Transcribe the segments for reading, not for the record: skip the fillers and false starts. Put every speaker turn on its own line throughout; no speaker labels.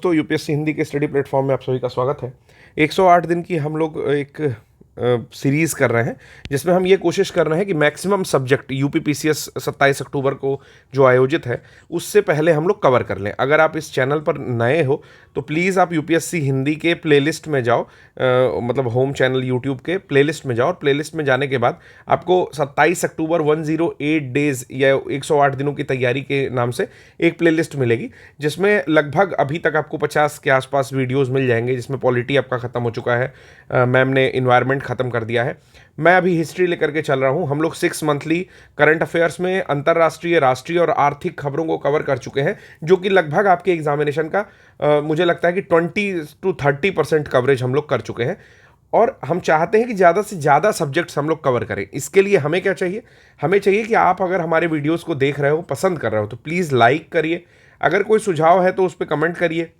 तो यूपीएससी हिंदी के study platform में आप सभी का स्वागत है। 108 दिन की हम लोग एक सीरीज़ कर रहे हैं जिसमें हम ये कोशिश कर रहे हैं कि मैक्सिमम सब्जेक्ट यूपी पीसीएस 27 अक्टूबर को जो आयोजित है उससे पहले हम लोग कवर कर लें। अगर आप इस चैनल पर नए हो तो प्लीज़ आप यूपीएससी हिंदी के प्लेलिस्ट में जाओ, मतलब होम चैनल यूट्यूब के प्लेलिस्ट में जाओ और प्लेलिस्ट में जाने के बाद आपको 27 अक्टूबर 108 डेज़ या 108 दिनों की तैयारी के नाम से एक प्लेलिस्ट मिलेगी जिसमें लगभग अभी तक आपको 50 के आसपास वीडियोस मिल जाएंगे, जिसमें पॉलिटी आपका ख़त्म हो चुका है, मैम ने इन्वायरमेंट ख़त्म कर दिया है। मैं अभी हिस्ट्री लेकर के चल रहा हूँ। हम लोग 6 मंथली करंट अफेयर्स में अंतर्राष्ट्रीय, राष्ट्रीय और आर्थिक खबरों को कवर कर चुके हैं, जो कि लगभग आपके एग्जामिनेशन का मुझे लगता है कि 20 to 30% कवरेज हम लोग कर चुके हैं। और हम चाहते हैं कि ज़्यादा से ज़्यादा सब्जेक्ट्स हम लोग कवर करें। इसके लिए हमें क्या चाहिए? हमें चाहिए कि आप अगर हमारे वीडियोस को देख रहे हो, पसंद कर रहे हो, तो प्लीज़ लाइक करिए। अगर कोई सुझाव है तो उस पर कमेंट करिए।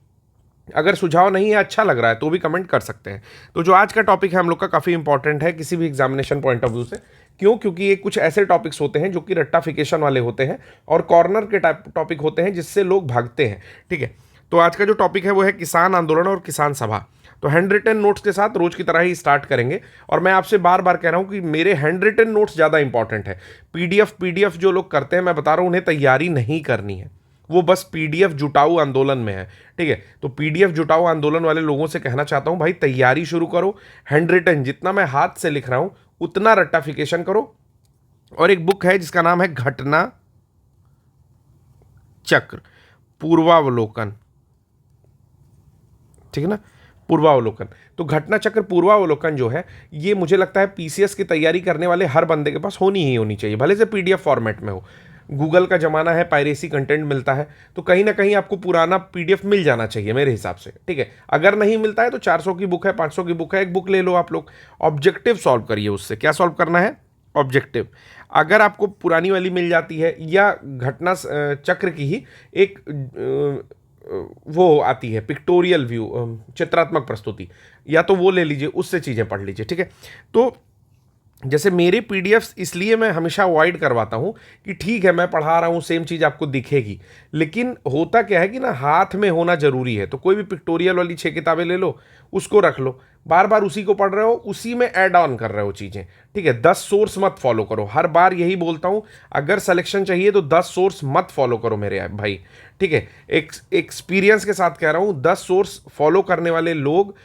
अगर सुझाव नहीं है, अच्छा लग रहा है, तो भी कमेंट कर सकते हैं। तो जो आज का टॉपिक है हम लोग का काफ़ी इंपॉर्टेंट है किसी भी एग्जामिनेशन पॉइंट ऑफ व्यू से। क्यों? क्योंकि ये कुछ ऐसे टॉपिक्स होते हैं जो कि रट्टाफिकेशन वाले होते हैं और कॉर्नर के टाइप टॉपिक होते हैं जिससे लोग भागते हैं। ठीक है, तो आज का जो टॉपिक है वो है किसान आंदोलन और किसान सभा। तो हैंड रिटन नोट्स के साथ रोज की तरह ही स्टार्ट करेंगे। और मैं आपसे बार बार कह रहा हूं कि मेरे हैंड रिटन नोट्स ज़्यादा इंपॉर्टेंट है। पीडीएफ जो लोग करते हैं, मैं बता रहा हूं उन्हें तैयारी नहीं करनी है, वो बस पीडीएफ जुटाऊ आंदोलन में है। ठीक है, तो पीडीएफ जुटाऊ आंदोलन वाले लोगों से कहना चाहता हूं, भाई तैयारी शुरू करो। हैंड रिटन जितना मैं हाथ से लिख रहा हूं उतना रट्टाफिकेशन करो। और एक बुक है जिसका नाम है घटना चक्र पूर्वावलोकन, ठीक है ना, पूर्वावलोकन। तो घटना चक्र पूर्वावलोकन जो है, ये मुझे लगता है पीसीएस की तैयारी करने वाले हर बंदे के पास होनी ही होनी चाहिए, भले से पीडीएफ फॉर्मेट में हो। गूगल का जमाना है, पायरेसी कंटेंट मिलता है, तो कहीं ना कहीं आपको पुराना पीडीएफ मिल जाना चाहिए मेरे हिसाब से। ठीक है, अगर नहीं मिलता है तो 400 की बुक है, 500 की बुक है, एक बुक ले लो आप लोग। ऑब्जेक्टिव सॉल्व करिए उससे। क्या सॉल्व करना है? ऑब्जेक्टिव। अगर आपको पुरानी वाली मिल जाती है या घटना चक्र की ही एक वो आती है पिक्टोरियल व्यू, चित्रात्मक प्रस्तुति, या तो वो ले लीजिए, उससे चीज़ें पढ़ लीजिए। ठीक है, तो जैसे मेरे पीडीएफ्स इसलिए मैं हमेशा अवॉइड करवाता हूँ कि ठीक है मैं पढ़ा रहा हूँ, सेम चीज़ आपको दिखेगी, लेकिन होता क्या है कि ना हाथ में होना जरूरी है। तो कोई भी पिक्टोरियल वाली 6 किताबें ले लो, उसको रख लो, बार बार उसी को पढ़ रहे हो, उसी में ऐड ऑन कर रहे हो चीज़ें। ठीक है, 10 सोर्स मत फॉलो करो। हर बार यही बोलता हूँ, अगर सिलेक्शन चाहिए तो 10 सोर्स मत फॉलो करो मेरे भाई। ठीक है, एक एक्सपीरियंस के साथ कह रहा हूँ, 10 सोर्स फॉलो करने वाले लोग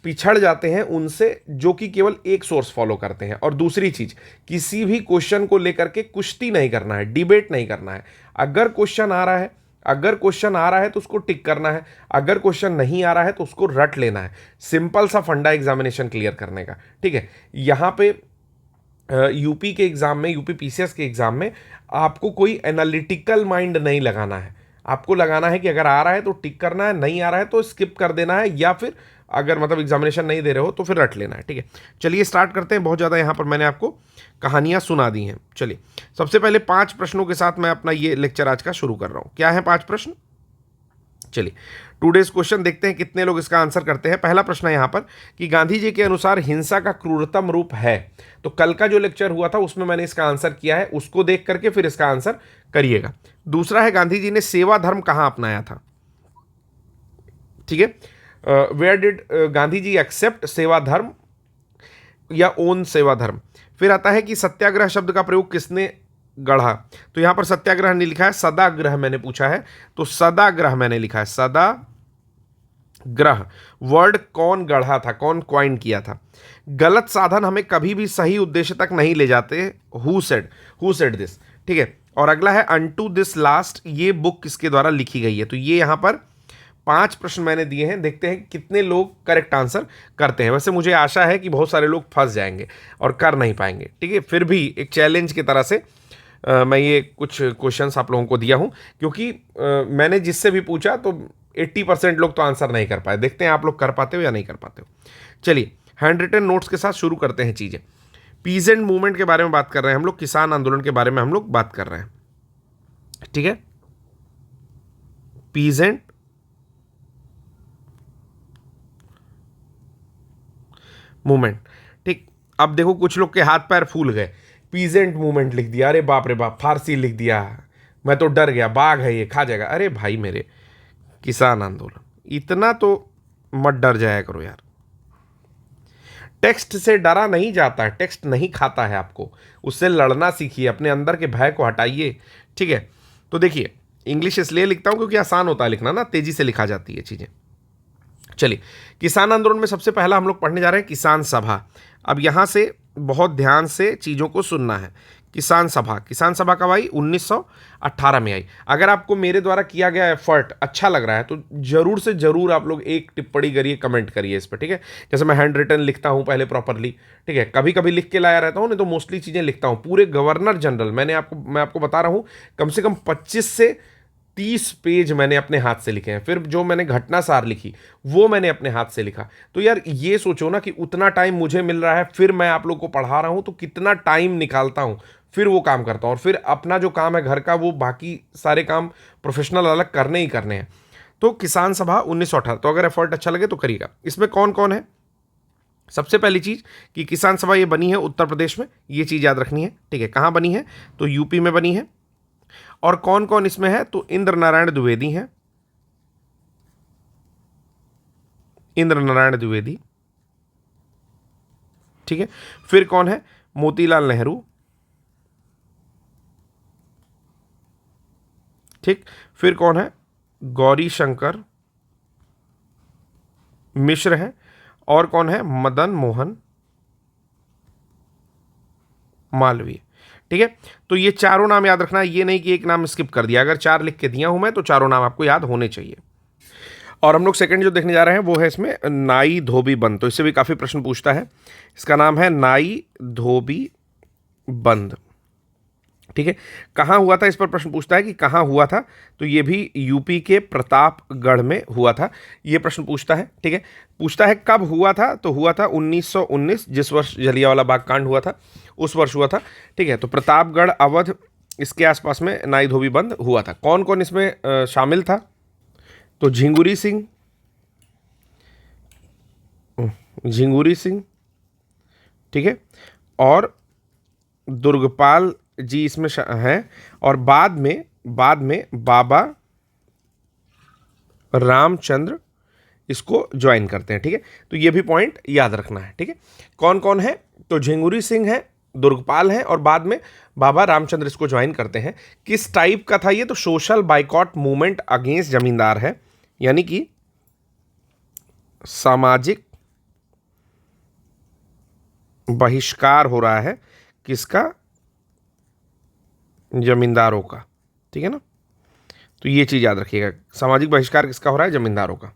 पिछड़ जाते हैं उनसे जो कि केवल एक सोर्स फॉलो करते हैं। और दूसरी चीज, किसी भी क्वेश्चन को लेकर के कुश्ती नहीं करना है, डिबेट नहीं करना है। अगर क्वेश्चन आ रहा है, तो उसको टिक करना है। अगर क्वेश्चन नहीं आ रहा है तो उसको रट लेना है। सिंपल सा फंडा एग्जामिनेशन क्लियर करने का। ठीक है, यहाँ पे यूपी के एग्जाम में, यूपी पीसीएस के एग्जाम में आपको कोई एनालिटिकल माइंड नहीं लगाना है। आपको लगाना है कि अगर आ रहा है तो टिक करना है, नहीं आ रहा है तो स्किप कर देना है, या फिर अगर मतलब एग्जामिनेशन नहीं दे रहे हो तो फिर रट लेना है। ठीक है, चलिए स्टार्ट करते हैं। बहुत ज़्यादा यहाँ पर मैंने आपको कहानियाँ सुना दी हैं। चलिए, सबसे पहले 5 प्रश्नों के साथ मैं अपना ये लेक्चर आज का शुरू कर रहा हूँ। क्या है 5 प्रश्न? चलिए, टुडेज क्वेश्चन देखते हैं कितने लोग इसका आंसर करते हैं। पहला प्रश्न है यहाँ पर कि गांधी जी के अनुसार हिंसा का क्रूरतम रूप है। तो कल का जो लेक्चर हुआ था उसमें मैंने इसका आंसर किया है, उसको देख करके फिर इसका आंसर करिएगा। दूसरा है गांधी जी ने सेवा धर्म कहाँ अपनाया था। ठीक है, where did Gandhi ji accept seva dharma या ओन सेवा धर्म। फिर आता है कि सत्याग्रह शब्द का प्रयोग किसने गढ़ा। तो यहां पर सत्याग्रह नहीं लिखा है, सदाग्रह मैंने पूछा है, तो सदाग्रह मैंने लिखा है। सदाग्रह वर्ड कौन गढ़ा था, कौन क्वाइन किया था। गलत साधन हमें कभी भी सही उद्देश्य तक नहीं ले जाते। Who said this. ठीक है, और अगला है अनटू दिस लास्ट, ये बुक किसके द्वारा लिखी गई है। तो ये यहां पर 5 प्रश्न मैंने दिए हैं, देखते हैं कितने लोग करेक्ट आंसर करते हैं। वैसे मुझे आशा है कि बहुत सारे लोग फंस जाएंगे और कर नहीं पाएंगे। ठीक है, फिर भी एक चैलेंज की तरह से मैं ये कुछ क्वेश्चंस आप लोगों को दिया हूं, क्योंकि मैंने जिससे भी पूछा तो 80% लोग तो आंसर नहीं कर पाए। देखते हैं आप लोग कर पाते हो या नहीं कर पाते हो। चलिए, हैंड रिटन नोट्स के साथ शुरू करते हैं चीज़ें। पीजेंट मूवमेंट के बारे में बात कर रहे हैं हम लोग, किसान आंदोलन के बारे में हम लोग बात कर रहे हैं। ठीक है, पीजेंट मूवमेंट। ठीक, अब देखो कुछ लोग के हाथ पैर फूल गए, पीजेंट मूवमेंट लिख दिया, अरे बाप रे बाप, फारसी लिख दिया, मैं तो डर गया, बाघ है ये, खा जाएगा। अरे भाई मेरे, किसान आंदोलन, इतना तो मत डर जाया करो यार। टेक्स्ट से डरा नहीं जाता है, टेक्स्ट नहीं खाता है आपको, उससे लड़ना सीखिए, अपने अंदर के भय को हटाइए। ठीक है, तो देखिए इंग्लिश इसलिए लिखता हूं क्योंकि आसान होता है लिखना ना, तेजी से लिखा जाती है चीजें। चलिए, किसान आंदोलन में सबसे पहला हम लोग पढ़ने जा रहे हैं किसान सभा। अब यहां से बहुत ध्यान से चीजों को सुनना है। किसान सभा, किसान सभा कब आई? 1918 में आई। अगर आपको मेरे द्वारा किया गया एफर्ट अच्छा लग रहा है तो जरूर से जरूर आप लोग एक टिप्पणी करिए, कमेंट करिए इस पर। ठीक है, जैसे मैं हैंड रिटन लिखता हूं पहले प्रॉपरली, ठीक है, कभी कभी लिख के लाया रहता हूं, नहीं तो मोस्टली चीजें लिखता हूं। पूरे गवर्नर जनरल मैं आपको बता रहा हूं, कम से कम 25 से 30 पेज मैंने अपने हाथ से लिखे हैं। फिर जो मैंने घटना सार लिखी वो मैंने अपने हाथ से लिखा। तो यार ये सोचो ना कि उतना टाइम मुझे मिल रहा है, फिर मैं आप लोग को पढ़ा रहा हूं, तो कितना टाइम निकालता हूं, फिर वो काम करता हूं, और फिर अपना जो काम है घर का, वो बाकी सारे काम प्रोफेशनल अलग करने ही करने हैं। तो किसान सभा 1918, तो अगर एफर्ट अच्छा लगे तो करिएगा। इसमें कौन कौन है? सबसे पहली चीज कि किसान सभा ये बनी है उत्तर प्रदेश में, ये चीज याद रखनी है। ठीक है, कहां बनी है? तो यूपी में बनी है। और कौन कौन इसमें है? तो इंद्र नारायण द्विवेदी हैं, इंद्र नारायण द्विवेदी। ठीक है, फिर कौन है? मोतीलाल नेहरू। ठीक, फिर कौन है? गौरी शंकर मिश्र है। और कौन है? मदन मोहन मालवीय। ठीक है, तो ये चारों नाम याद रखना है, ये नहीं कि एक नाम स्किप कर दिया। अगर 4 लिख के दिया हूं मैं तो चारों नाम आपको याद होने चाहिए। और हम लोग सेकंड जो देखने जा रहे हैं वो है इसमें नाई धोबी बंद। तो इससे भी काफी प्रश्न पूछता है। इसका नाम है नाई धोबी बंद। ठीक है, कहाँ हुआ था, इस पर प्रश्न पूछता है कि कहाँ हुआ था। तो ये भी यूपी के प्रतापगढ़ में हुआ था, ये प्रश्न पूछता है। ठीक है, पूछता है कब हुआ था, तो हुआ था 1919, जिस वर्ष जलियांवाला बाग कांड हुआ था उस वर्ष हुआ था। ठीक है, तो प्रतापगढ़, अवध, इसके आसपास में नाई धोबी बंद हुआ था। कौन कौन इसमें शामिल था? तो झिंगुरी सिंह, झिंगुरी सिंह, ठीक है, और दुर्गपाल जी इसमें हैं। और बाद में बाबा रामचंद्र इसको ज्वाइन करते हैं। ठीक है, तो ये भी पॉइंट याद रखना है। ठीक है, कौन कौन है? तो झिंगुरी सिंह है, दुर्गपाल है, और बाद में बाबा रामचंद्र इसको ज्वाइन करते हैं। किस टाइप का था ये? तो सोशल बाइकॉट मूवमेंट अगेंस्ट जमींदार है, यानी कि सामाजिक बहिष्कार हो रहा है। किसका? जमींदारों का। ठीक है ना, तो ये चीज याद रखिएगा, सामाजिक बहिष्कार किसका हो रहा है? जमींदारों का।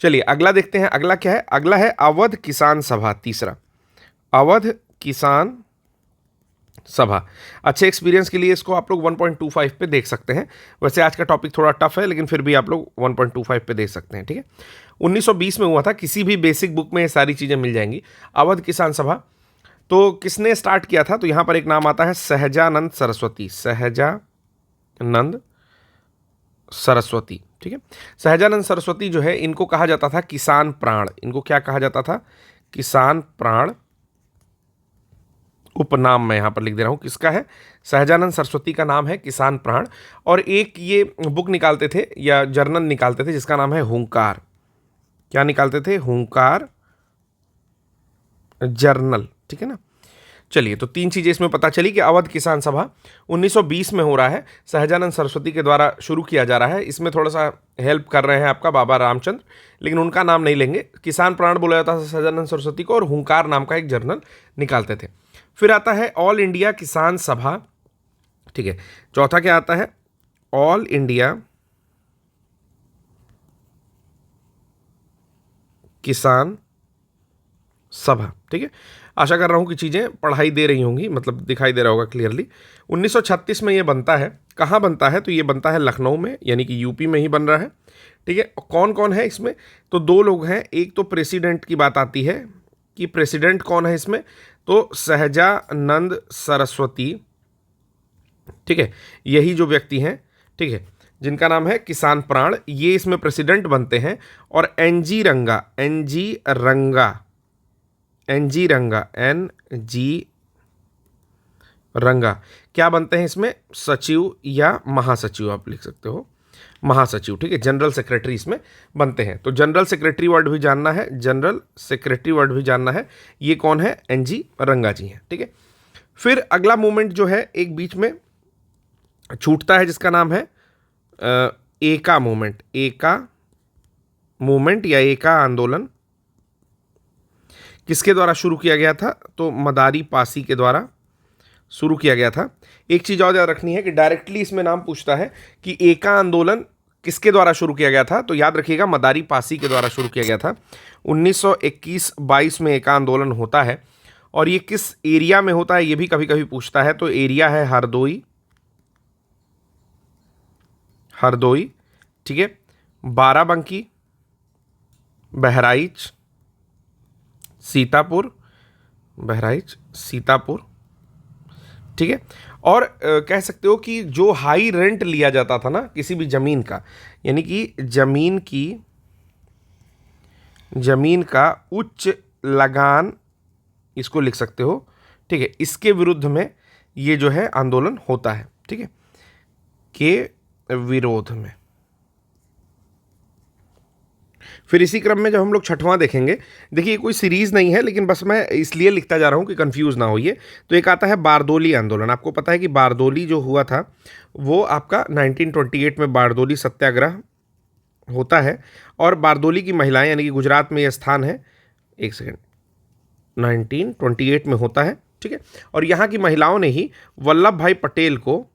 चलिए अगला देखते हैं, अगला क्या है? अगला है अवध किसान सभा, तीसरा अवध किसान सभा। अच्छे एक्सपीरियंस के लिए इसको आप लोग 1.25 पे देख सकते हैं। वैसे आज का टॉपिक थोड़ा टफ है, लेकिन फिर भी आप लोग 1.25 पे देख सकते हैं। ठीक है, 1920 में हुआ था, किसी भी बेसिक बुक में ये सारी चीजें मिल जाएंगी। अवध किसान सभा तो किसने स्टार्ट किया था? तो यहां पर एक नाम आता है सहजानंद सरस्वती, सहजानंद सरस्वती। ठीक है, सहजानंद सरस्वती जो है, इनको कहा जाता था किसान प्राण। इनको क्या कहा जाता था? किसान प्राण। उपनाम मैं यहां पर लिख दे रहा हूं, किसका है? सहजानंद सरस्वती का नाम है किसान प्राण। और एक ये बुक निकालते थे या जर्नल निकालते थे जिसका नाम है हुंकार। क्या निकालते थे? हुंकार जर्नल। ठीक है ना, चलिए तो 3 चीजें इसमें पता चली कि अवध किसान सभा 1920 में हो रहा है, सहजानंद सरस्वती के द्वारा शुरू किया जा रहा है। इसमें थोड़ा सा हेल्प कर रहे हैं आपका बाबा रामचंद्र, लेकिन उनका नाम नहीं लेंगे। किसान प्राण बोला जाता था सहजानंद सरस्वती को, और हुंकार नाम का एक जर्नल निकालते थे। फिर आता है ऑल इंडिया किसान सभा। ठीक है, चौथा क्या आता है? ऑल इंडिया किसान सभा। ठीक है, आशा कर रहा हूं कि चीजें पढ़ाई दे रही होंगी, मतलब दिखाई दे रहा होगा क्लियरली। 1936 में ये बनता है। कहां बनता है? तो ये बनता है लखनऊ में, यानी कि यूपी में ही बन रहा है। ठीक है, कौन कौन है इसमें? तो 2 लोग हैं। एक तो प्रेसिडेंट की बात आती है कि प्रेसिडेंट कौन है इसमें? तो सहजानंद सरस्वती। ठीक है, यही जो व्यक्ति हैं, ठीक है, जिनका नाम है किसान प्राण, ये इसमें प्रेसिडेंट बनते हैं। और एनजी रंगा, एनजी रंगा, एनजी रंगा, एनजी रंगा क्या बनते हैं इसमें? सचिव या महासचिव आप लिख सकते हो। महासचिव, ठीक है, जनरल सेक्रेटरी इसमें बनते हैं। तो जनरल सेक्रेटरी वर्ड भी जानना है, जनरल सेक्रेटरी वर्ड भी जानना है। ये कौन है? एनजी रंगा जी हैं, ठीक है। फिर अगला मूवमेंट जो है एक बीच में छूटता है जिसका नाम है एका मूवमेंट। एका मूवमेंट या एका आंदोलन किसके द्वारा शुरू किया गया था? तो मदारी पासी के द्वारा शुरू किया गया था। एक चीज़ और याद रखनी है कि डायरेक्टली इसमें नाम पूछता है कि एका आंदोलन किसके द्वारा शुरू किया गया था, तो याद रखिएगा मदारी पासी के द्वारा शुरू किया गया था। 1921-22 में एका आंदोलन होता है और ये किस एरिया में होता है ये भी कभी कभी पूछता है। तो एरिया है हरदोई, हरदोई, ठीक है, बाराबंकी, बहराइच, सीतापुर, बहराइच, सीतापुर, ठीक है। और कह सकते हो कि जो हाई रेंट लिया जाता था ना किसी भी ज़मीन का, यानी कि ज़मीन का उच्च लगान, इसको लिख सकते हो, ठीक है, इसके विरुद्ध में ये जो है आंदोलन होता है, ठीक है, के विरोध में। फिर इसी क्रम में जब हम लोग छठवां देखेंगे, देखिए कोई सीरीज नहीं है लेकिन बस मैं इसलिए लिखता जा रहा हूँ कि कंफ्यूज ना होइए। तो एक आता है बारदोली आंदोलन। आपको पता है कि बारदोली जो हुआ था वो आपका 1928 में बारदोली सत्याग्रह होता है। और बारदोली की महिलाएं, यानी कि गुजरात में यह स्थान है, एक सेकेंड, 1928 में होता है, ठीक है। और यहाँ की महिलाओं ने ही वल्लभ भाई पटेल को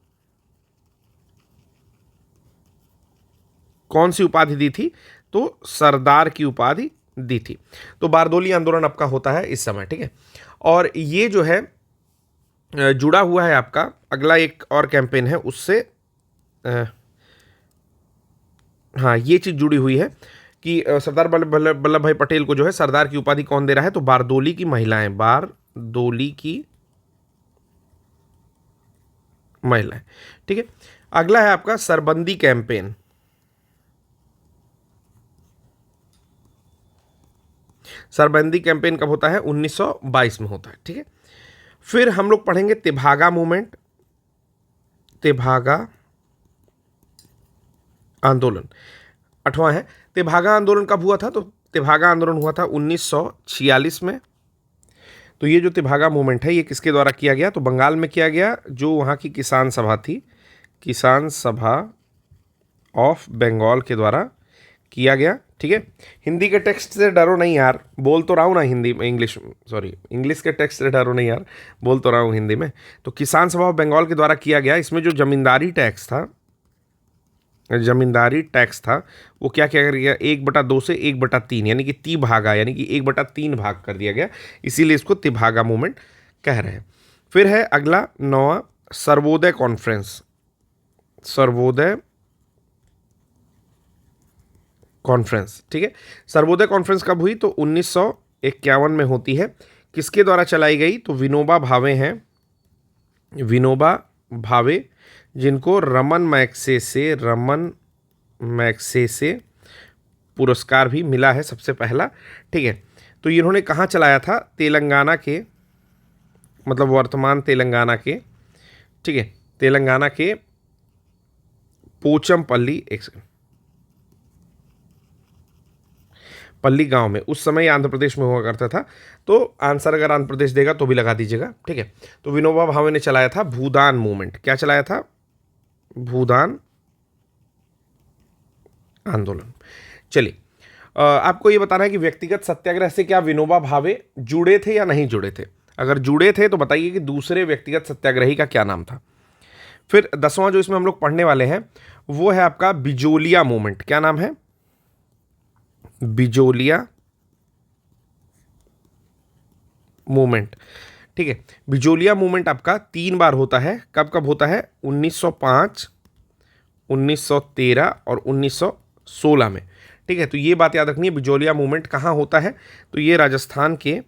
कौन सी उपाधि दी थी? तो सरदार की उपाधि दी थी। तो बारदोली आंदोलन आपका होता है इस समय, ठीक है। और ये जो है जुड़ा हुआ है आपका अगला एक और कैंपेन है उससे, हाँ ये चीज़ जुड़ी हुई है कि सरदार वल्लभ भाई पटेल को जो है सरदार की उपाधि कौन दे रहा है? तो बारदोली की महिलाएं, बारदोली की महिलाएं, ठीक है। अगला है आपका सरबंदी कैंपेन। सरबंदी कैंपेन कब होता है? 1922 में होता है, ठीक है। फिर हम लोग पढ़ेंगे तेभागा मूवमेंट, तेभागा आंदोलन, आठवां है। तेभागा आंदोलन कब हुआ था? तो तेभागा आंदोलन हुआ था 1946 में। तो ये जो तेभागा मूवमेंट है ये किसके द्वारा किया गया? तो बंगाल में किया गया, जो वहाँ की किसान सभा थी, किसान सभा ऑफ बंगाल के द्वारा किया गया, ठीक है। हिंदी के टेक्स्ट से डरो नहीं यार, बोल तो रहा हूँ ना हिंदी में, इंग्लिश के टेक्स्ट से डरो नहीं यार, बोल तो रहा हूँ हिंदी में। तो किसान सभा ऑफ बंगाल के द्वारा किया गया। इसमें जो जमींदारी टैक्स था वो क्या किया गया? 1/2 से 1/3 यानी कि तिभागा, यानी कि 1/3 भाग कर दिया गया, इसीलिए इसको तिभागा मूवमेंट कह रहे हैं। फिर है अगला 9वां सर्वोदय कॉन्फ्रेंस। सर्वोदय कॉन्फ्रेंस, ठीक है। सर्वोदय कॉन्फ्रेंस कब हुई? तो 1951 में होती है। किसके द्वारा चलाई गई? तो विनोबा भावे हैं, विनोबा भावे, जिनको रमन मैग्सेसे पुरस्कार भी मिला है सबसे पहला, ठीक है। तो इन्होंने कहाँ चलाया था? तेलंगाना के, मतलब वर्तमान तेलंगाना के, ठीक है, तेलंगाना के पोचमपल्ली, एक सेकंड, पल्ली गांव में। उस समय आंध्र प्रदेश में हुआ करता था। तो आंसर अगर आंध्र प्रदेश देगा तो भी लगा दीजिएगा, ठीक है। तो विनोबा भावे ने चलाया था भूदान मूवमेंट। क्या चलाया था? भूदान आंदोलन। चलिए आपको ये बताना है कि व्यक्तिगत सत्याग्रह से क्या विनोबा भावे जुड़े थे या नहीं जुड़े थे? अगर जुड़े थे तो बताइए कि दूसरे व्यक्तिगत सत्याग्रही का क्या नाम था। फिर 10वां जो इसमें हम लोग पढ़ने वाले हैं वो है आपका बिजोलिया मूवमेंट। क्या नाम है? बिजोलिया मूवमेंट, ठीक है। बिजोलिया मूवमेंट आपका 3 बार होता है। कब कब होता है? 1905, 1913 और 1916 में, ठीक है। तो ये बात याद रखनी है, बिजोलिया मूवमेंट कहाँ होता है? तो ये राजस्थान के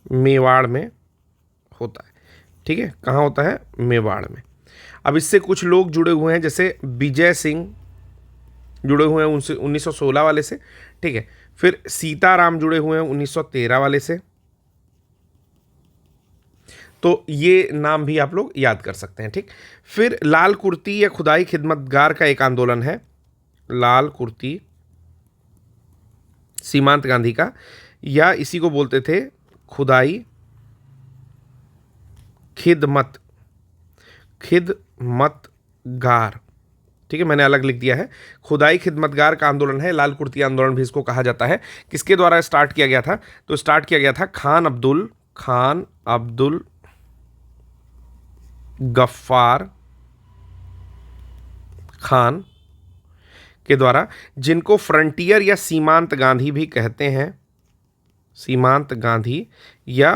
मेवाड़ में होता है, ठीक है। कहाँ होता है? मेवाड़ में। अब इससे कुछ लोग जुड़े हुए हैं, जैसे विजय सिंह जुड़े हुए हैं उनसे 1916 वाले से, ठीक है। फिर सीताराम जुड़े हुए हैं 1913 वाले से। तो तो ये नाम भी आप लोग याद कर सकते हैं, ठीक। फिर लाल कुर्ती या खुदाई खिदमतगार का एक आंदोलन है, लाल कुर्ती सीमांत गांधी का, या इसी को बोलते थे खुदाई खिदमतगार, ठीक है, मैंने अलग लिख दिया है। खुदाई खिदमतगार का आंदोलन है, लाल कुर्ती आंदोलन भी इसको कहा जाता है। किसके द्वारा स्टार्ट किया गया था? तो स्टार्ट किया गया था खान अब्दुल गफ्फार खान के द्वारा, जिनको फ्रंटियर या सीमांत गांधी भी कहते हैं, सीमांत गांधी या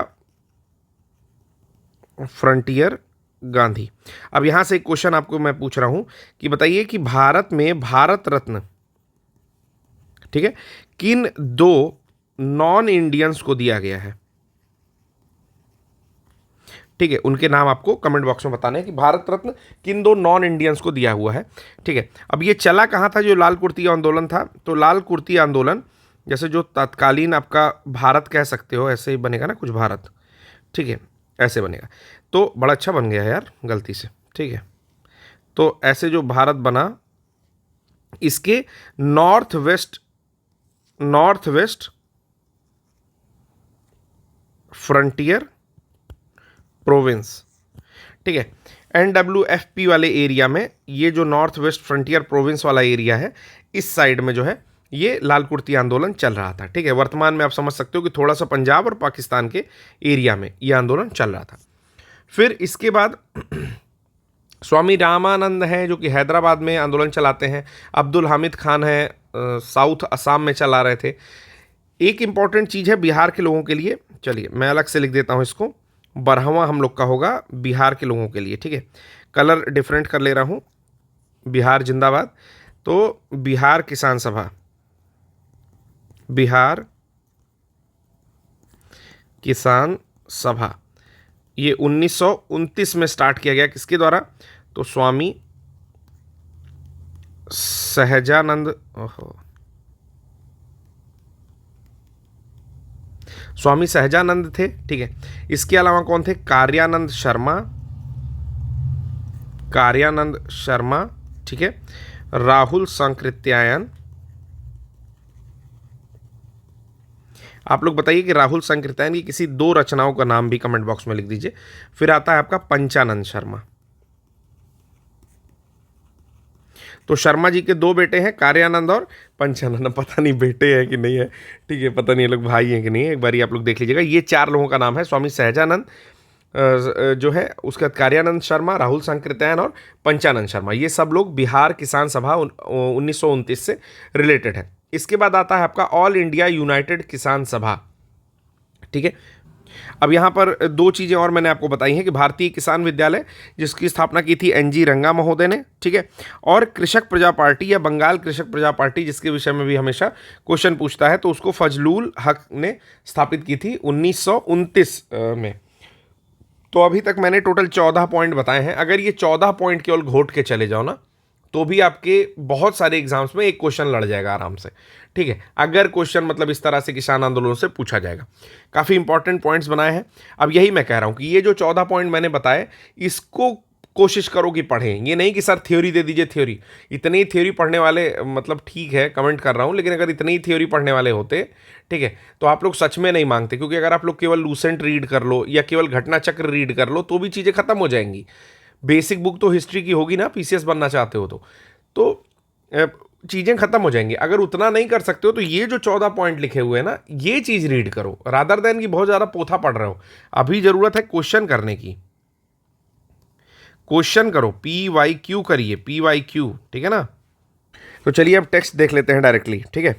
फ्रंटियर गांधी। अब यहां से एक क्वेश्चन आपको मैं पूछ रहा हूं कि बताइए कि भारत में भारत रत्न, ठीक है, किन दो नॉन इंडियंस को दिया गया है? ठीक है, उनके नाम आपको कमेंट बॉक्स में बताने हैं कि भारत रत्न किन दो नॉन इंडियंस को दिया हुआ है, ठीक है। अब ये चला कहाँ था जो लाल कुर्ती आंदोलन था? तो लाल कुर्ती आंदोलन जैसे जो तत्कालीन आपका भारत कह सकते हो, ऐसे ही बनेगा ना कुछ भारत, ठीक है, ऐसे बनेगा। तो बड़ा अच्छा बन गया यार गलती से, ठीक है। तो ऐसे जो भारत बना, इसके नॉर्थ वेस्ट फ्रंटियर प्रोविंस, ठीक है, NWFP वाले एरिया में, ये जो नॉर्थ वेस्ट फ्रंटियर प्रोविंस वाला एरिया है, इस साइड में जो है ये लाल कुर्ती आंदोलन चल रहा था, ठीक है। वर्तमान में आप समझ सकते हो कि थोड़ा सा पंजाब और पाकिस्तान के एरिया में ये आंदोलन चल रहा था। फिर इसके बाद स्वामी रामानंद हैं जो कि हैदराबाद में आंदोलन चलाते हैं। अब्दुल हामिद खान है, साउथ असम में चला रहे थे। एक इंपॉर्टेंट चीज़ है बिहार के लोगों के लिए, चलिए मैं अलग से लिख देता हूँ इसको, 12वां हम लोग का होगा बिहार के लोगों के लिए, ठीक है। कलर डिफरेंट कर ले रहा हूँ, बिहार जिंदाबाद। तो बिहार किसान सभा, बिहार किसान सभा, ये 1929 में स्टार्ट किया गया। किसके द्वारा? तो स्वामी सहजानंद, स्वामी सहजानंद थे, ठीक है। इसके अलावा कौन थे? कार्यानंद शर्मा, ठीक है, राहुल सांकृत्यायन। आप लोग बताइए कि राहुल सांकृत्यायन की किसी दो रचनाओं का नाम भी कमेंट बॉक्स में लिख दीजिए। फिर आता है आपका पंचानंद शर्मा। तो शर्मा जी के दो बेटे हैं, कार्यानंद और पंचानंद। पता नहीं बेटे हैं कि नहीं है, ठीक है, पता नहीं ये लोग भाई हैं कि नहीं है, एक बार आप लोग देख लीजिएगा। ये 4 लोगों का नाम है, स्वामी सहजानंद जो है, उसका कार्यानंद शर्मा, राहुल सांकृत्यायन और पंचानंद शर्मा। ये सब लोग बिहार किसान सभा 1929 से रिलेटेड है। इसके बाद आता है आपका ऑल इंडिया यूनाइटेड किसान सभा, ठीक है। अब यहाँ पर 2 चीज़ें और मैंने आपको बताई हैं कि भारतीय किसान विद्यालय जिसकी स्थापना की थी NG रंगा महोदय ने, ठीक है, और कृषक प्रजा पार्टी या बंगाल कृषक प्रजा पार्टी, जिसके विषय में भी हमेशा क्वेश्चन पूछता है, तो उसको फजलुल हक ने स्थापित की थी 1929 में। तो अभी तक मैंने टोटल 14 पॉइंट बताए हैं। अगर ये 14 पॉइंट केवल घोट के चले जाओ ना, तो भी आपके बहुत सारे एग्जाम्स में एक क्वेश्चन लड़ जाएगा आराम से, ठीक है। अगर क्वेश्चन मतलब इस तरह से किसान आंदोलन से पूछा जाएगा, काफ़ी इंपॉर्टेंट पॉइंट्स बनाए हैं। अब यही मैं कह रहा हूँ कि ये जो 14 पॉइंट मैंने बताए, इसको कोशिश करो कि पढ़ें। ये नहीं कि सर थ्योरी दे दीजिए, थ्योरी, इतनी ही थ्योरी पढ़ने वाले, मतलब ठीक है कमेंट कर रहा हूँ, लेकिन अगर इतनी ही थ्योरी पढ़ने वाले होते, ठीक है, तो आप लोग सच में नहीं मांगते। क्योंकि अगर आप लोग केवल लूसेंट रीड कर लो या केवल घटना चक्र रीड कर लो, तो भी चीज़ें खत्म हो जाएंगी। बेसिक बुक तो हिस्ट्री की होगी ना, PCS बनना चाहते हो तो चीज़ें खत्म हो जाएंगी। अगर उतना नहीं कर सकते हो, तो ये जो 14 पॉइंट लिखे हुए हैं ना, ये चीज़ रीड करो, रादर देन कि बहुत ज़्यादा पोथा पढ़ रहे हो। अभी ज़रूरत है क्वेश्चन करने की, क्वेश्चन करो, PYQ करिए, PYQ, ठीक है ना। तो चलिए अब टेक्स्ट देख लेते हैं डायरेक्टली, ठीक है।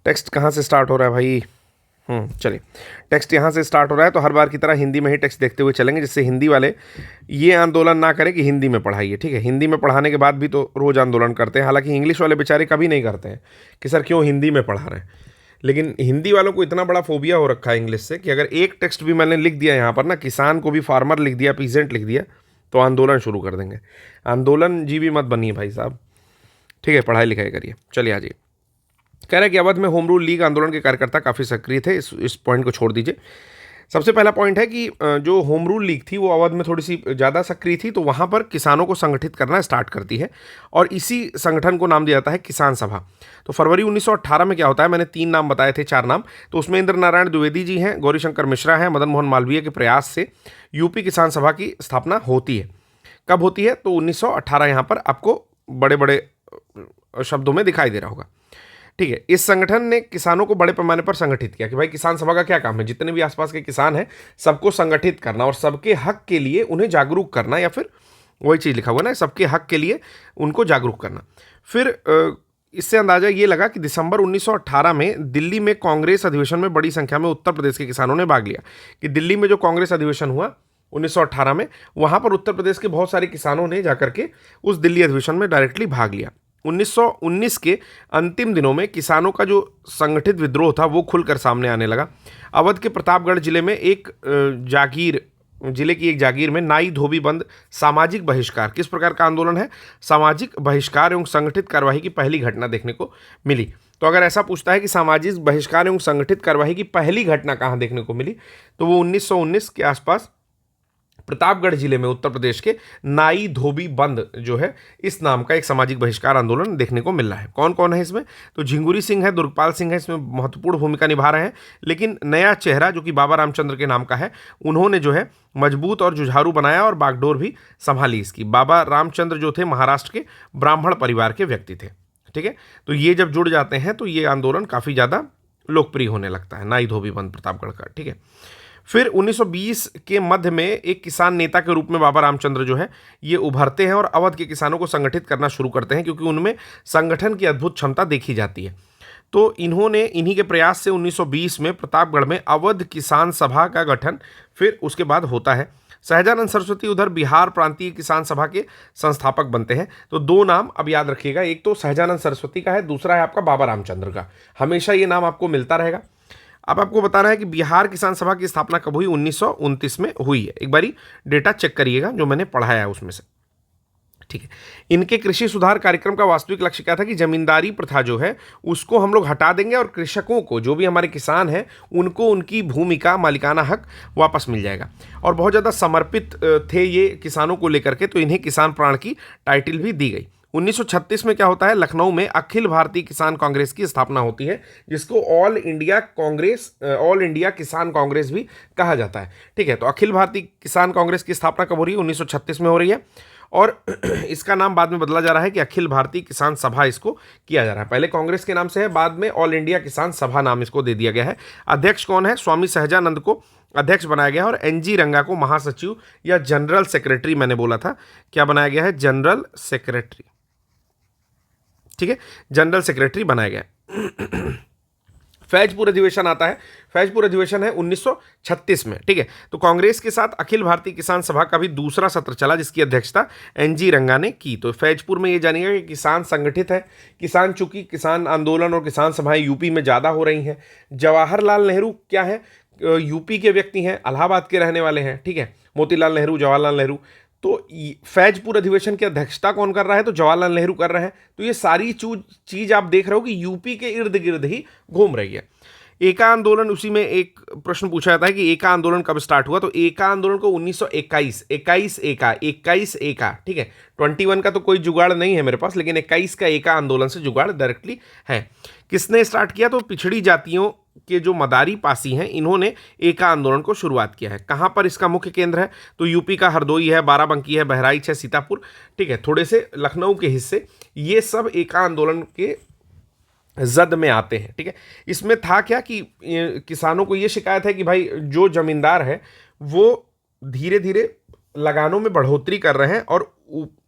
टेक्स्ट कहाँ से स्टार्ट हो रहा है भाई? चलिए, टेक्स्ट यहाँ से स्टार्ट हो रहा है, तो हर बार की तरह हिंदी में ही टेक्स्ट देखते हुए चलेंगे, जिससे हिंदी वाले ये आंदोलन ना करें कि हिंदी में पढ़ाइए, ठीक है। हिंदी में पढ़ाने के बाद भी तो रोज़ आंदोलन करते हैं, हालांकि इंग्लिश वाले बेचारे कभी नहीं करते हैं कि सर क्यों हिंदी में पढ़ा रहे हैं। लेकिन हिंदी वालों को इतना बड़ा फोबिया हो रखा है इंग्लिश से कि अगर एक टेक्स्ट भी मैंने लिख दिया यहाँ पर ना, किसान को भी फार्मर लिख दिया, पीजेंट लिख दिया, तो आंदोलन शुरू कर देंगे। आंदोलन जी भी मत बनिए भाई साहब, ठीक है, पढ़ाई लिखाई करिए। चलिए आजिए, कह रहे हैं कि अवध में होम रूल लीग आंदोलन के कार्यकर्ता काफ़ी सक्रिय थे, इस पॉइंट को छोड़ दीजिए। सबसे पहला पॉइंट है कि जो होम रूल लीग थी वो अवध में थोड़ी सी ज़्यादा सक्रिय थी, तो वहाँ पर किसानों को संगठित करना स्टार्ट करती है और इसी संगठन को नाम दिया जाता है किसान सभा। तो फरवरी 1918 में क्या होता है, मैंने 3 नाम बताए थे, 4 नाम, तो उसमें इंद्र नारायण द्विवेदी जी हैं, गौरीशंकर मिश्रा हैं, मदन मोहन मालवीय के प्रयास से यूपी किसान सभा की स्थापना होती है। कब होती है, तो 1918 यहाँ पर आपको बड़े बड़े शब्दों में दिखाई दे रहा होगा। ठीक है, इस संगठन ने किसानों को बड़े पैमाने पर संगठित किया कि भाई किसान सभा का क्या काम है, जितने भी आसपास के किसान हैं सबको संगठित करना और सबके हक के लिए उन्हें जागरूक करना, या फिर वही चीज़ लिखा हुआ ना, सबके हक के लिए उनको जागरूक करना। फिर इससे अंदाजा ये लगा कि दिसंबर 1918 में दिल्ली में कांग्रेस अधिवेशन में बड़ी संख्या में उत्तर प्रदेश के किसानों ने भाग लिया। कि दिल्ली में जो कांग्रेस अधिवेशन हुआ 1918 में, वहाँ पर उत्तर प्रदेश के बहुत सारे किसानों ने जाकर के उस दिल्ली अधिवेशन में डायरेक्टली भाग लिया। 1919 के अंतिम दिनों में किसानों का जो संगठित विद्रोह था वो खुलकर सामने आने लगा। अवध के प्रतापगढ़ जिले में जिले की एक जागीर में नाई धोबी बंद सामाजिक बहिष्कार, किस प्रकार का आंदोलन है, सामाजिक बहिष्कार एवं संगठित कार्यवाही की पहली घटना देखने को मिली। तो अगर ऐसा पूछता है कि सामाजिक बहिष्कार एवं संगठित कार्यवाही की पहली घटना कहाँ देखने को मिली, तो वो 1919 के आसपास प्रतापगढ़ जिले में उत्तर प्रदेश के नाई धोबी बंद जो है, इस नाम का एक सामाजिक बहिष्कार आंदोलन देखने को मिल रहा है। कौन कौन है इसमें, तो झिंगुरी सिंह है, दुर्गपाल सिंह है, इसमें महत्वपूर्ण भूमिका निभा रहे हैं। लेकिन नया चेहरा जो कि बाबा रामचंद्र के नाम का है, उन्होंने जो है मजबूत और जुझारू बनाया और बागडोर भी संभाली इसकी। बाबा रामचंद्र जो थे महाराष्ट्र के ब्राह्मण परिवार के व्यक्ति थे। ठीक है, तो ये जब जुड़ जाते हैं तो ये आंदोलन काफ़ी ज़्यादा लोकप्रिय होने लगता है, नाई धोबी बंद प्रतापगढ़ का। ठीक है, फिर 1920 के मध्य में एक किसान नेता के रूप में बाबा रामचंद्र जो है ये उभरते हैं और अवध के किसानों को संगठित करना शुरू करते हैं, क्योंकि उनमें संगठन की अद्भुत क्षमता देखी जाती है। तो इन्होंने इन्हीं के प्रयास से 1920 में प्रतापगढ़ में अवध किसान सभा का गठन फिर उसके बाद होता है। सहजानंद सरस्वती उधर बिहार प्रांतीय किसान सभा के संस्थापक बनते हैं। तो 2 नाम अब याद रखिएगा, एक तो सहजानंद सरस्वती का है, दूसरा है आपका बाबा रामचंद्र का। हमेशा ये नाम आपको मिलता रहेगा। अब आपको बताना है कि बिहार किसान सभा की स्थापना कब हुई, 1929 में हुई है। एक बारी डेटा चेक करिएगा जो मैंने पढ़ाया है उसमें से। ठीक है, इनके कृषि सुधार कार्यक्रम का वास्तविक लक्ष्य क्या था कि जमींदारी प्रथा जो है उसको हम लोग हटा देंगे और कृषकों को, जो भी हमारे किसान हैं, उनको उनकी भूमि का मालिकाना हक वापस मिल जाएगा। और बहुत ज़्यादा समर्पित थे ये किसानों को लेकर के, तो इन्हें किसान प्राण की टाइटल भी दी गई। 1936 में क्या होता है, लखनऊ में अखिल भारतीय किसान कांग्रेस की स्थापना होती है, जिसको ऑल इंडिया किसान कांग्रेस भी कहा जाता है। ठीक है, तो अखिल भारतीय किसान कांग्रेस की स्थापना कब हो रही है, 1936 में हो रही है। और इसका नाम बाद में बदला जा रहा है कि अखिल भारतीय किसान सभा इसको किया जा रहा है। पहले कांग्रेस के नाम से है, बाद में ऑल इंडिया किसान सभा नाम इसको दे दिया गया है। अध्यक्ष कौन है, स्वामी सहजानंद को अध्यक्ष बनाया गया और एनजी रंगा को महासचिव या जनरल सेक्रेटरी, मैंने बोला था क्या बनाया गया है, जनरल सेक्रेटरी। ठीक है, जनरल सेक्रेटरी बनाया गया। फैजपुर अधिवेशन आता है, फैजपुर अधिवेशन है 1936 में। ठीक है, तो कांग्रेस के साथ अखिल भारतीय किसान सभा का भी दूसरा सत्र चला, जिसकी अध्यक्षता एनजी रंगा ने की। तो फैजपुर में ये जानिएगा कि किसान संगठित है, किसान, चूंकि किसान आंदोलन और किसान सभाएं यूपी में ज़्यादा हो रही हैं। जवाहरलाल नेहरू क्या है, यूपी के व्यक्ति हैं, इलाहाबाद के रहने वाले हैं। ठीक है, मोतीलाल नेहरू, जवाहरलाल नेहरू। तो फैजपुर अधिवेशन की अध्यक्षता कौन कर रहा है, तो जवाहरलाल नेहरू कर रहे हैं। तो ये सारी चीज आप देख रहे हो कि यूपी के इर्द गिर्द ही घूम रही है। एका आंदोलन, उसी में एक प्रश्न पूछा जाता है कि एका आंदोलन कब स्टार्ट हुआ, तो एका आंदोलन को 1921, 21 एका। ठीक है, 21 का तो कोई जुगाड़ नहीं है मेरे पास, लेकिन 21 का एका आंदोलन से जुगाड़ डायरेक्टली है। किसने स्टार्ट किया, तो पिछड़ी जातियों के जो मदारी पासी हैं, इन्होंने एका आंदोलन को शुरुआत किया है। कहाँ पर इसका मुख्य केंद्र है, तो यूपी का हरदोई है, बाराबंकी है, बहराइच है, सीतापुर। ठीक है, थोड़े से लखनऊ के हिस्से, ये सब एका आंदोलन के जद में आते हैं। ठीक है, इसमें था क्या कि किसानों को ये शिकायत है कि भाई जो जमींदार है वो धीरे धीरे लगानों में बढ़ोतरी कर रहे हैं और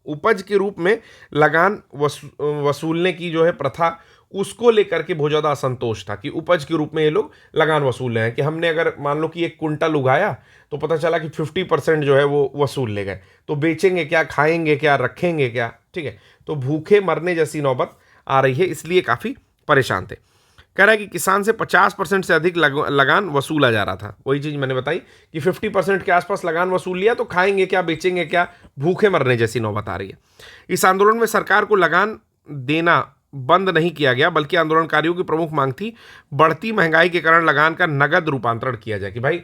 उपज के रूप में लगान वसूलने की जो है प्रथा, उसको लेकर के बहुत ज़्यादा असंतोष था कि उपज के रूप में ये लोग लगान वसूल रहे हैं। कि हमने अगर मान लो कि 1 कुंटल उगाया तो पता चला कि 50% जो है वो वसूल ले गए, तो बेचेंगे क्या, खाएंगे क्या, रखेंगे क्या। ठीक है, तो भूखे मरने जैसी नौबत आ रही है, इसलिए काफ़ी परेशान थे। कह रहा है कि किसान से 50% से अधिक लगान वसूला जा रहा था। वही चीज़ मैंने बताई कि 50% के आसपास लगान वसूल लिया, तो खाएंगे क्या, बेचेंगे क्या, भूखे मरने जैसी नौबत आ रही है। इस आंदोलन में सरकार को लगान देना बंद नहीं किया गया, बल्कि आंदोलनकारियों की प्रमुख मांग थी बढ़ती महंगाई के कारण लगान का नगद रूपांतरण किया जाए। कि भाई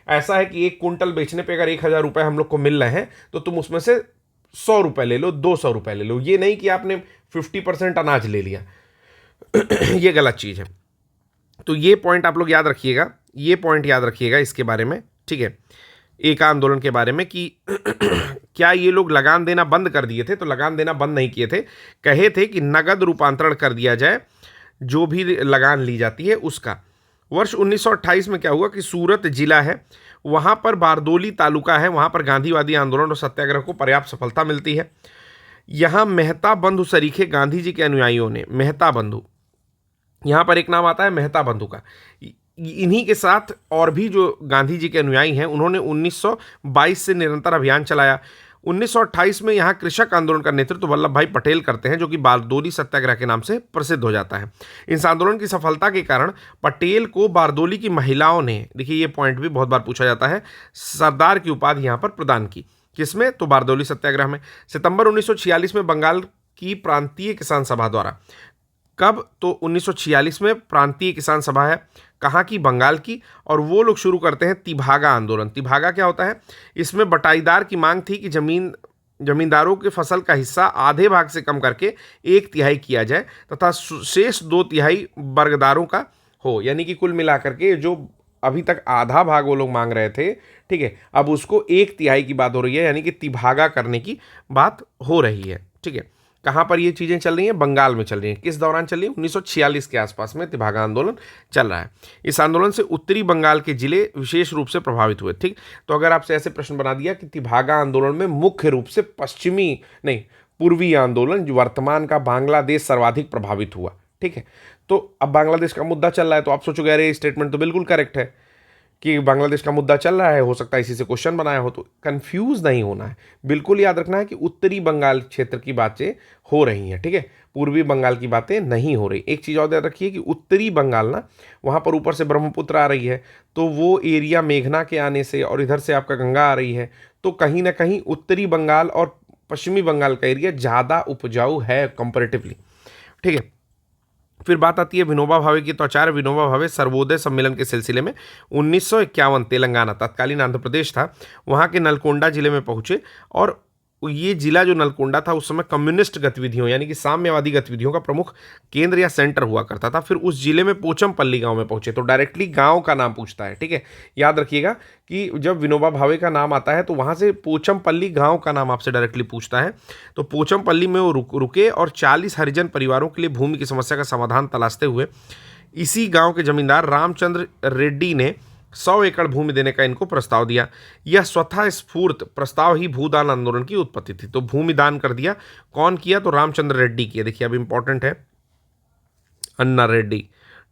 ऐसा है कि 1 कुंटल बेचने पे अगर 1,000 रुपये हम लोग को मिल रहे हैं तो तुम उसमें से 100 रुपये ले लो, 200 रुपये ले लो। ये नहीं कि आपने 50% अनाज ले लिया। ये गलत चीज़ है। तो ये पॉइंट आप लोग याद रखिएगा, ये पॉइंट याद रखिएगा इसके बारे में, ठीक है, एक आंदोलन के बारे में कि क्या ये लोग लगान देना बंद कर दिए थे? तो लगान देना बंद नहीं किए थे, कहे थे कि नगद रूपांतरण कर दिया जाए जो भी लगान ली जाती है उसका। वर्ष 1928 में क्या हुआ कि सूरत जिला है, वहाँ पर बारदोली तालुका है, वहाँ पर गांधीवादी आंदोलन और सत्याग्रह को पर्याप्त सफलता मिलती है। यहाँ मेहता बंधु सरीखे गांधी जी के अनुयायियों ने, मेहता बंधु, यहाँ पर एक नाम आता है मेहता बंधु का, इन्हीं के साथ और भी जो गांधी जी के अनुयायी हैं उन्होंने 1922 से निरंतर अभियान चलाया। 1928 में यहाँ कृषक आंदोलन का नेतृत्व वल्लभ भाई पटेल करते हैं, जो कि बारदोली सत्याग्रह के नाम से प्रसिद्ध हो जाता है। इस आंदोलन की सफलता के कारण पटेल को बारदोली की महिलाओं ने, देखिए ये पॉइंट भी बहुत बार पूछा जाता है, सरदार की उपाधि यहाँ पर प्रदान की। किसमें? तो बारदोली सत्याग्रह में। सितंबर 1946 में बंगाल की प्रांतीय किसान सभा द्वारा, कब? तो 1946 में प्रांतीय किसान सभा है, कहाँ की? बंगाल की। और वो लोग शुरू करते हैं तिभागा आंदोलन। तिभागा क्या होता है? इसमें बटाईदार की मांग थी कि जमींदारों के फसल का हिस्सा आधे भाग से कम करके 1/3 किया जाए तथा शेष 2/3 वर्गदारों का हो, यानी कि कुल मिलाकर के जो अभी तक आधा भाग वो लोग मांग रहे थे, ठीक है, अब उसको 1/3 की बात हो रही है, यानी कि तिभागा करने की बात हो रही है, ठीक है। कहाँ पर ये चीज़ें चल रही हैं? बंगाल में चल रही हैं। किस दौरान चल रही है? 1946 के आसपास में तिभागा आंदोलन चल रहा है। इस आंदोलन से उत्तरी बंगाल के जिले विशेष रूप से प्रभावित हुए, ठीक। तो अगर आपसे ऐसे प्रश्न बना दिया कि तिभागा आंदोलन में मुख्य रूप से पूर्वी आंदोलन, जो वर्तमान का बांग्लादेश सर्वाधिक प्रभावित हुआ, ठीक है। तो अब बांग्लादेश का मुद्दा चल रहा है, तो आप सोचोगे अरे स्टेटमेंट तो बिल्कुल करेक्ट है कि बांग्लादेश का मुद्दा चल रहा है, हो सकता है इसी से क्वेश्चन बनाया हो। तो कंफ्यूज नहीं होना है, बिल्कुल याद रखना है कि उत्तरी बंगाल क्षेत्र की बातें हो रही हैं, ठीक है, पूर्वी बंगाल की बातें नहीं हो रही। एक चीज़ और याद रखिए कि उत्तरी बंगाल ना, वहाँ पर ऊपर से ब्रह्मपुत्र आ रही है, तो वो एरिया मेघना के आने से, और इधर से आपका गंगा आ रही है, तो कहीं ना कहीं उत्तरी बंगाल और पश्चिमी बंगाल का एरिया ज़्यादा उपजाऊ है कंपैरेटिवली, ठीक है। फिर बात आती है विनोबा भावे की। तो आचार्य विनोबा भावे सर्वोदय सम्मेलन के सिलसिले में 1951 तेलंगाना, तत्कालीन आंध्र प्रदेश था, वहाँ के नलकोंडा जिले में पहुँचे। और ये जिला जो नलकोंडा था उस समय कम्युनिस्ट गतिविधियों यानी कि साम्यवादी गतिविधियों का प्रमुख केंद्र या सेंटर हुआ करता था। फिर उस जिले में पोचमपल्ली गांव में पहुंचे। तो डायरेक्टली गांव का नाम पूछता है, ठीक है, याद रखिएगा कि जब विनोबा भावे का नाम आता है तो वहां से पोचमपल्ली गांव का नाम आपसे डायरेक्टली पूछता है। तो पोचमपल्ली में वो रुके और 40 हरिजन परिवारों के लिए भूमि की समस्या का समाधान तलाशते हुए इसी गाँव के जमींदार रामचंद्र रेड्डी ने 100 एकड़ भूमि देने का इनको प्रस्ताव दिया। यह स्वतः स्फूर्त प्रस्ताव ही भूदान आंदोलन की उत्पत्ति थी। तो भूमि दान कर दिया, कौन किया? तो रामचंद्र रेड्डी किया। देखिए अब इंपॉर्टेंट है, अन्ना रेड्डी,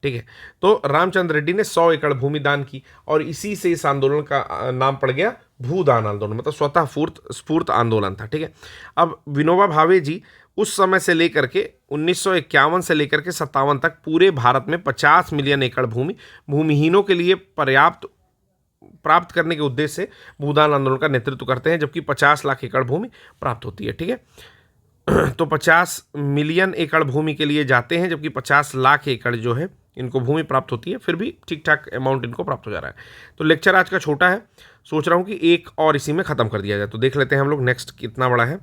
ठीक है। तो रामचंद्र रेड्डी ने 100 एकड़ भूमि दान की और इसी से इस आंदोलन का नाम पड़ गया भूदान आंदोलन, मतलब स्वतः स्फूर्त आंदोलन था, ठीक है। अब विनोबा भावे जी उस समय से लेकर के 1951 से लेकर के 57 तक पूरे भारत में 50 मिलियन एकड़ भूमि भूमिहीनों के लिए प्राप्त करने के उद्देश्य से भूदान आंदोलन का नेतृत्व करते हैं, जबकि 50 लाख एकड़ भूमि प्राप्त होती है, ठीक है। तो 50 मिलियन एकड़ भूमि के लिए जाते हैं, जबकि 50 लाख एकड़ जो है इनको भूमि प्राप्त होती है, फिर भी ठीक ठाक अमाउंट इनको प्राप्त हो जा रहा है। तो लेक्चर आज का छोटा है, सोच रहा हूँ कि एक और इसी में ख़त्म कर दिया जाए। तो देख लेते हैं हम लोग नेक्स्ट कितना बड़ा है।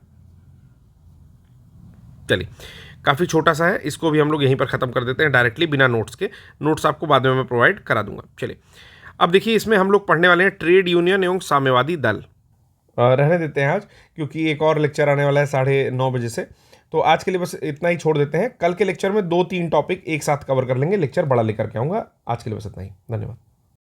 चलिए, काफ़ी छोटा सा है, इसको भी हम लोग यहीं पर ख़त्म कर देते हैं डायरेक्टली, बिना नोट्स के। नोट्स आपको बाद में मैं प्रोवाइड करा दूंगा। चलिए, अब देखिए इसमें हम लोग पढ़ने वाले हैं ट्रेड यूनियन एवं साम्यवादी दल। रहने देते हैं आज, क्योंकि एक और लेक्चर आने वाला है 9:30 बजे से। तो आज के लिए बस इतना ही छोड़ देते हैं। कल के लेक्चर में 2-3 टॉपिक एक साथ कवर कर लेंगे, लेक्चर बड़ा लेकर के आऊँगा। आज के लिए बस इतना ही, धन्यवाद।